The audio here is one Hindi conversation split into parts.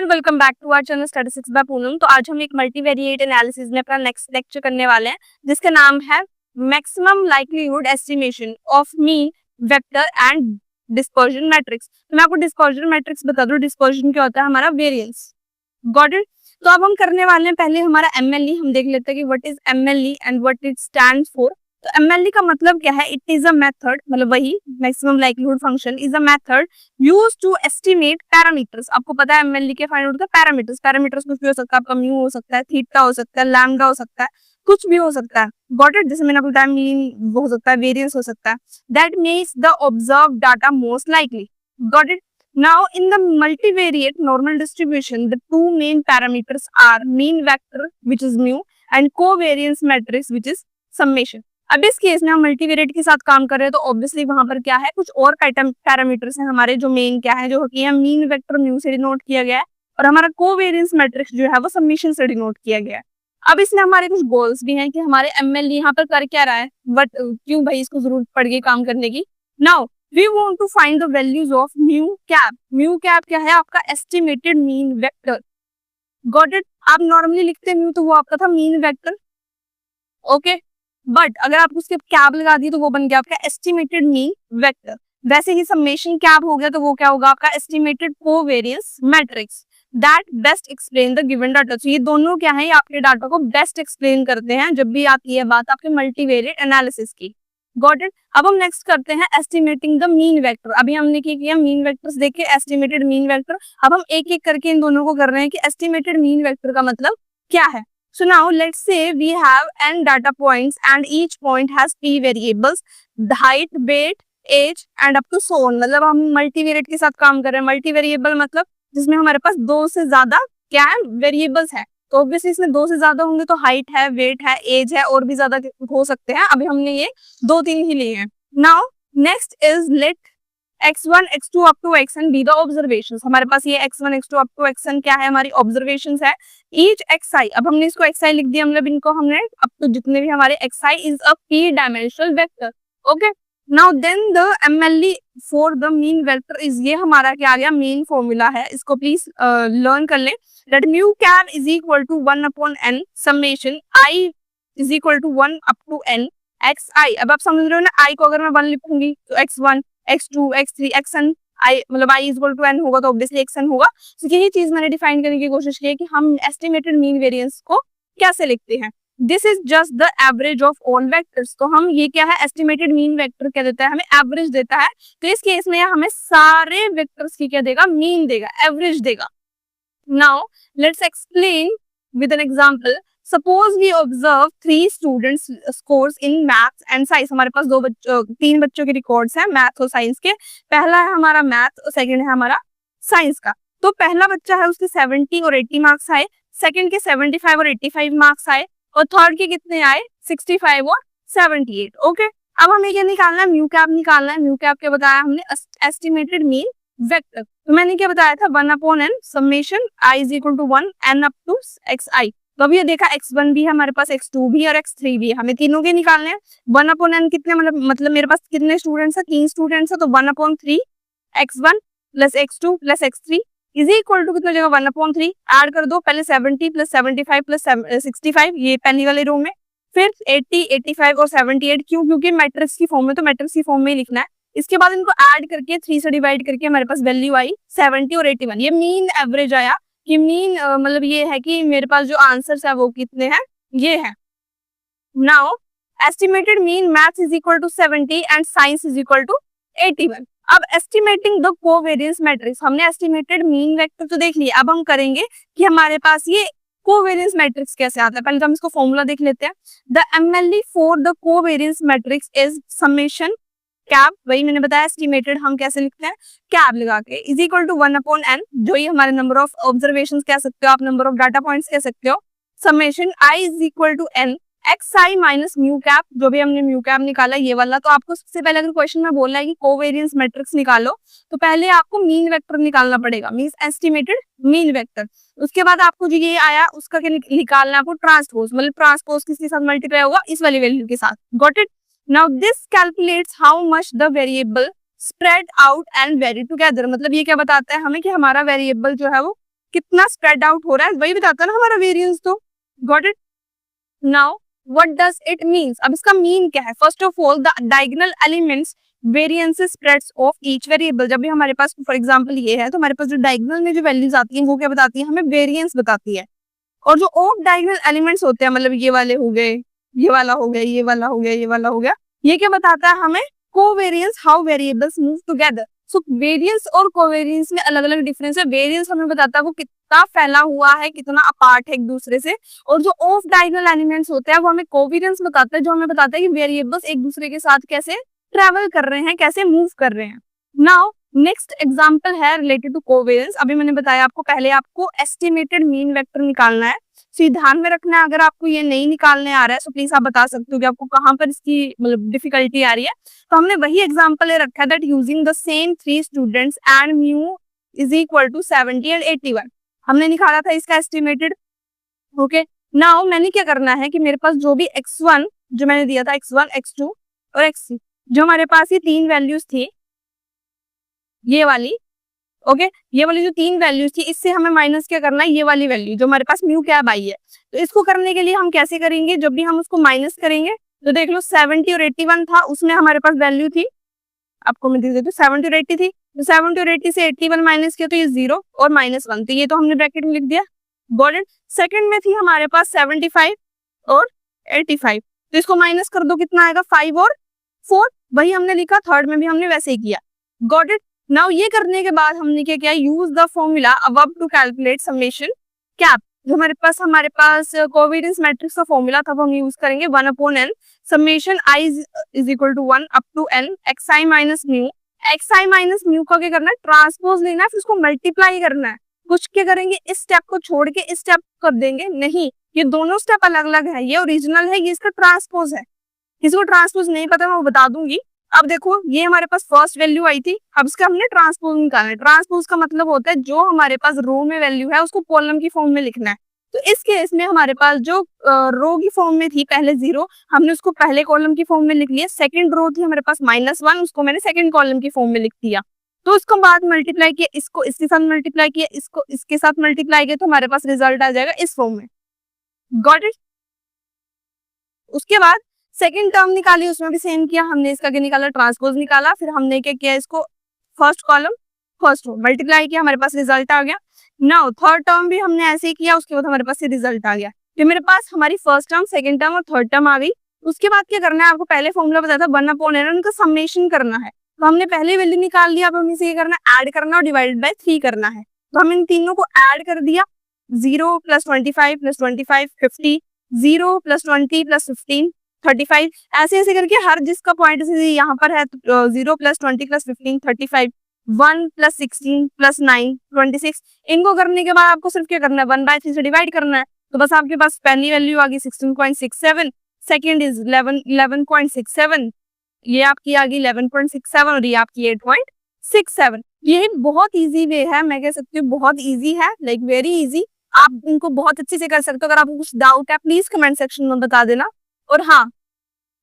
And welcome back to our channel statistics by Poonam. तो आज हम एक मल्टीवेरिएट एनालिसिस में अपना नेक्स्ट लेक्चर करने वाले हैं, जिसका नाम है maximum likelihood estimation of mean vector and dispersion matrix. तो मैं आपको डिस्पर्जन मैट्रिक्स बता दूं, डिस्पर्जन क्या होता है, हमारा वेरिएंस। Got it. तो अब हम करने वाले हैं पहले हमारा एमएलई, हम देख लेते हैं कि what is MLE and what it stands for. तो एमएलई का मतलब क्या है? इट इज अ मेथड, मतलब वही maximum likelihood function is a method use to estimate parameters. आपको पता है एमएलई के फाइंड आउट का पैरामीटर्स, पैरामीटर्स कुछ भी हो सकता है, आपका म्यू हो सकता है, थीटा हो सकता है, लैम्डा हो सकता है, कुछ भी हो सकता है। Got it. जैसे मैंने आपको बताया मीन हो सकता है, वेरिएंस हो सकता है। That makes the observe data most likely. Got it. Now, in the multivariate normal distribution, the two main parameters are mean vector, which is mu, and covariance matrix, which is summation. अब इस केस में हम मल्टीवेरिएट के साथ काम कर रहे हैं, तो ऑब्वियसली वहां पर क्या है, कुछ और पैरामीटर्स हैं हमारे, जो मेन क्या है, जो कि मीन वेक्टर म्यू से डिनोट किया गया है, और हमारा कोवेरियंस मैट्रिक्स जो है वो समेशन से डिनोट किया गया है। अब इसमें हमारे कुछ गोल्स भी हैं कि हमारे एमएल यहाँ पर कर क्या रहा है, बट क्यों भाई इसको जरूरत पड़ गई काम करने की। Now we want to find the values of mu cap. Mu cap क्या है? आपका estimated mean vector. Got it? आप नॉर्मली लिखते mu तो वो आपका था mean vector. ओके, बट अगर आप उसके कैप लगा दिए तो वो बन गया आपका estimated mean vector. वैसे ही summation cap हो गया तो वो क्या होगा आपका estimated covariance matrix. That best explain the given data. तो ये दोनों क्या है, आपके डाटा को बेस्ट एक्सप्लेन करते हैं जब भी आती है बात आपके मल्टीवेरिएट एनालिसिस की। Got it. अब हम नेक्स्ट करते हैं एस्टिमेटिंग द मीन वेक्टर। अभी हमने क्या किया, मीन वेक्टर्स देखे, एस्टिमेटेड मीन वेक्टर। अब हम एक एक करके इन दोनों को कर रहे हैं कि एस्टिमेटेड मीन वेक्टर का मतलब क्या है। So now let's say we have n data points and each point has p variables, height, weight, age and up to so on. मतलब हम मल्टीवेरिएट के साथ काम कर रहे हैं। मल्टीवेरिएबल मतलब जिसमें हमारे पास दो से ज्यादा क्या है, वेरिएबल्स है। तो ऑब्वियसली इसमें दो से ज्यादा होंगे तो हाइट है, वेट है, एज है, और भी ज्यादा हो सकते हैं। अभी हमने ये दो तीन ही लिए हैं। Now next is let x1 x2 up to xn be the observations. हमारे पास ये x1 x2 up to xn क्या है, हमारी ऑब्जर्वेशंस है। ईच xi, अब हमने इसको xi लिख दिया, मतलब इनको हमने अब तो जितने भी हमारे xi is a p dimensional vector. Okay, now then the MLE for the mean vector is, ये हमारा क्या आ गया, मेन फॉर्मूला है, इसको प्लीज लर्न कर लें। That mu cap is equal to 1 upon n summation I is equal to 1 up to n xi। अब आप समझ रहे हो ना, i को अगर मैं 1 लिखूंगी तो x1 x2 x3 xn, i मतलब i is equal to n होगा तो ऑब्वियसली xn होगा। तो यही चीज मैंने डिफाइन करने की कोशिश की है कि हम एस्टिमेटेड मीन वेरिएंस को कैसे लिखते हैं। This is just the average of all vectors. तो हम ये क्या है, एस्टिमेटेड मीन वेक्टर क्या देता है, हमें एवरेज देता है। तो इस केस में हमें सारे वेक्टर्स की क्या देगा, मीन देगा, एवरेज देगा। Now, let's explain with an example. Suppose we observe 3 students scores in maths and science. हमारे पास तीन बच्चों के रिकॉर्ड्स हैं मैथ और साइंस के। पहला है हमारा मैथ और सेकंड है हमारा साइंस का। तो पहला बच्चा है उसके 70 और 80 मार्क्स आए, सेकंड के 75 और 85 मार्क्स आए, और थर्ड के कितने आए, 65 और 78। ओके, अब हमें क्या निकालना है, म्यू कैप निकालना है। म्यू कैप क्या बताया हमने, एस्टिमेटेड मीन वेक्टर। तो मैंने क्या बताया था, 1 upon n summation i is equal to 1 n up to xi। तो अभी ये देखा x1 भी है हमारे पास, x2 भी और x3 भी है, हमें तीनों के निकालने हैं। 1 अपॉन n कितने, मतलब मेरे पास कितने स्टूडेंट्स है, 3 स्टूडेंट्स है, तो 1 upon 3 x1 plus x2 plus x3 is equal to कितना जगह, 1 अपॉन 3। ऐड कर दो पहले 70 प्लस 75 प्लस 65, ये पहली वाले रो में, फिर 80 85 और 78। क्यों? क्योंकि मैट्रिक्स की फॉर्म में, तो मैट्रिक्स की फॉर्म में ही लिखना है। इसके बाद इनको ऐड करके 3 से डिवाइड करके हमारे पास वैल्यू आई 70 और 81। ये मीन एवरेज आया कि मीन मतलब ये है कि मेरे पास जो आंसर्स है वो कितने हैं, ये है। Now estimated mean maths is equal to 70 and science is equal to 81। अब एस्टिमेटिंग द कोवेरियंस मैट्रिक्स, हमने एस्टिमेटेड मीन वेक्टर तो देख लिया, अब हम करेंगे कि हमारे पास ये कोवेरियंस मैट्रिक्स कैसे आता है। पहले तो हम इसको फॉर्मूला देख लेते हैं। The MLE for the covariance matrix is summation cap, वही मैंने बताया एस्टिमेटेड हम कैसे लिखते हैं, कैप लगा के, is equal to 1 upon n, जो ही हमारे नंबर ऑफ ऑब्जर्वेशंस कह सकते हो आप, नंबर ऑफ डाटा पॉइंट्स कह सकते हो, summation i is equal to n xi minus mu cap, जो भी हमने म्यू कैप निकाला ये वाला। तो आपको सबसे पहले अगर क्वेश्चन में बोल रहा है कि कोवेरियंस मैट्रिक्स निकालो, तो पहले आपको मीन वेक्टर निकालना पड़ेगा, मींस एस्टिमेटेड मीन वेक्टर। उसके बाद आपको जो ये आया उसका क्या निकालना है, आपको ट्रांसपोज, मतलब ट्रांसपोज किसके साथ मल्टीप्लाई होगा, इस वाली वैल्यू के साथ। Got it. Now this calculates how much the variable spread out and vary together। मतलब ये क्या बताता है हमें कि हमारा वेरिएबल जो है वो कितना स्प्रेड आउट हो रहा है, वही बताता है ना हमारा वेरिएंस। तो got it. Now what does it means, अब इसका मीन क्या है। First of all the diagonal elements variances spreads of each variable. जब भी हमारे पास फॉर एग्जांपल ये है तो हमारे पास जो डायगोनल में जो वैल्यूज आती हैं वो क्या बताती है, हमें वेरिएंस बताती है। और जो ऑफ डायगोनल एलिमेंट्स होते हैं, मतलब ये वाले हो गए, ये वाला हो गया, ये वाला हो गया, ये वाला हो गया, ये क्या बताता है हमें, covariance, how variables move together. So variance और कोवेरिएंस में अलग अलग डिफरेंस है। वेरिएंस हमें बताता है वो कितना फैला हुआ है, कितना अपार्ट है एक दूसरे से। और जो ऑफ डायगोनल एलिमेंट्स होते हैं वो हमें कोवेरिएंस बताता है, जो हमें बताता है कि वेरिएबल्स एक दूसरे के साथ कैसे ट्रेवल कर रहे हैं, कैसे मूव कर रहे हैं। नाउ नेक्स्ट एग्जाम्पल है रिलेटेड टू कोवेरिएंस। अभी मैंने बताया आपको, पहले आपको एस्टिमेटेड मीन वेक्टर निकालना है। तो ध्यान में रखना है, अगर आपको ये नहीं निकालने आ रहा है तो प्लीज आप बता सकते हो कि आपको कहाँ पर इसकी मतलब डिफिकल्टी आ रही है। तो हमने वही एग्जाम्पल ले रखा है that using the same 3 students and mu is equal to 70 and 81 हमने निकाला था इसका एस्टिमेटेड। ओके, नाउ मैंने क्या करना है कि मेरे पास जो भी x1 जो मैंने दिया था, x1 x2 और x3, जो हमारे पास ये 3 वैल्यूज थी, ये वाली, ओके ये वाली जो 3 वैल्यूज थी, इससे हमें माइनस क्या करना है, ये वाली वैल्यू जो हमारे पास म्यू कैब आई है। तो इसको करने के लिए हम कैसे करेंगे, जब भी हम उसको माइनस करेंगे तो देख लो 70 और 81 था, उसमें हमारे पास वैल्यू थी, आपको मैं दे देती हूँ, 70 और 80 थी। तो 70 और 80 से 81 माइनस किया तो ये 0 और -1, तो ये तो हमने ब्रैकेट में लिख दिया। Got it. सेकंड में थी हमारे पास 75 और 85, तो इसको माइनस कर दो, कितना आएगा 5 और 4, वही हमने लिखा। थर्ड में भी हमने वैसे ही किया। Got it. नाउ ये करने के बाद हमने क्या किया, use the formula above to calculate summation cap. जो हमारे पास कोवेरिएंस मैट्रिक्स का फॉर्मूला था वो हम यूज करेंगे 1/n summation i is equal to 1 up to n xi minus mu. xi minus mu का क्या करना है, ट्रांसपोज लेना है, फिर उसको मल्टीप्लाई करना है। कुछ क्या करेंगे, इस स्टेप को छोड़ के इस स्टेप कर देंगे, नहीं ये दोनों स्टेप अलग अलग है, ये ओरिजिनल है, ये इसका ट्रांसपोज है। किसी को ट्रांसपोज नहीं पता मैं वो बता दूंगी। अब देखो ये हमारे पास फर्स्ट वैल्यू आई थी, अब इसका हमने ट्रांसपोज निकालना है। ट्रांसपोज का मतलब होता है जो हमारे पास रो में वैल्यू है उसको कॉलम की फॉर्म में लिखना है। तो इस केस में हमारे पास जो रो की फॉर्म में थी पहले 0, हमने उसको पहले कॉलम की फॉर्म में लिख लिया। सेकंड रो थी हमारे पास -1, उसको मैंने सेकंड कॉलम की फॉर्म में लिख दिया। तो उसको बाद मल्टीप्लाई किया, इसको इसके साथ मल्टीप्लाई किया, इसको इसके साथ मल्टीप्लाई किया, तो हमारे पास रिजल्ट आ जाएगा इस फॉर्म में। Got it. उसके बाद सेकंड टर्म निकाली, उसमें भी सेम किया, हमने इसका क्या निकाला, ट्रांसपोज निकाला। फिर हमने क्या किया, इसको first column first row multiply किया, हमारे पास रिजल्ट आ गया। नाउ थर्ड टर्म भी हमने ऐसे ही किया, उसके बाद हमारे पास ये रिजल्ट आ गया। फिर मेरे पास हमारी फर्स्ट टर्म, सेकंड टर्म और थर्ड टर्म आ गई। उसके बाद क्या करना है, आपको पहले फॉर्मूला बताया था 1/n, उनका समेशन करना है। तो हमने पहले वैल्यू निकाल लिया, अब हमें इसे करना है ऐड करना और डिवाइडेड बाय 3 करना है। तो हम इन तीनों को ऐड कर दिया, 0 + 25 + 25 50, 0 + 20 + 15 35, ऐसे ऐसे करके हर जिसका पॉइंट यहाँ पर है 0 + 20 + 15 35, 1 + 16 + 9 26। इनको करने के बाद आपको सिर्फ क्या करना है, 1/3 से डिवाइड करना है। तो बस आपके पास पहली वैल्यू आ गई 16.67, सेकेंड इज 11.67, ये आपकी आ गई 11.67 और ये आपकी 8.67। ये बहुत इजी वे है, मैं कह सकती हूँ बहुत इजी है, लाइक वेरी इजी। आप इनको बहुत अच्छे से कर सकते हो। अगर आपको कुछ डाउट है प्लीज कमेंट सेक्शन में बता देना। और हाँ,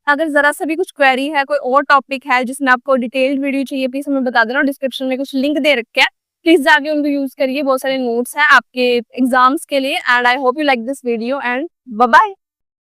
अगर जरा सा भी कुछ क्वेरी है, कोई और टॉपिक है जिसमें आपको डिटेल्ड वीडियो चाहिए, प्लीज हमें बता देना। डिस्क्रिप्शन में कुछ लिंक दे रखे हैं, प्लीज जाके उनको यूज करिए। बहुत सारे नोट्स हैं आपके एग्जाम्स के लिए। And I hope you like this video and bye bye.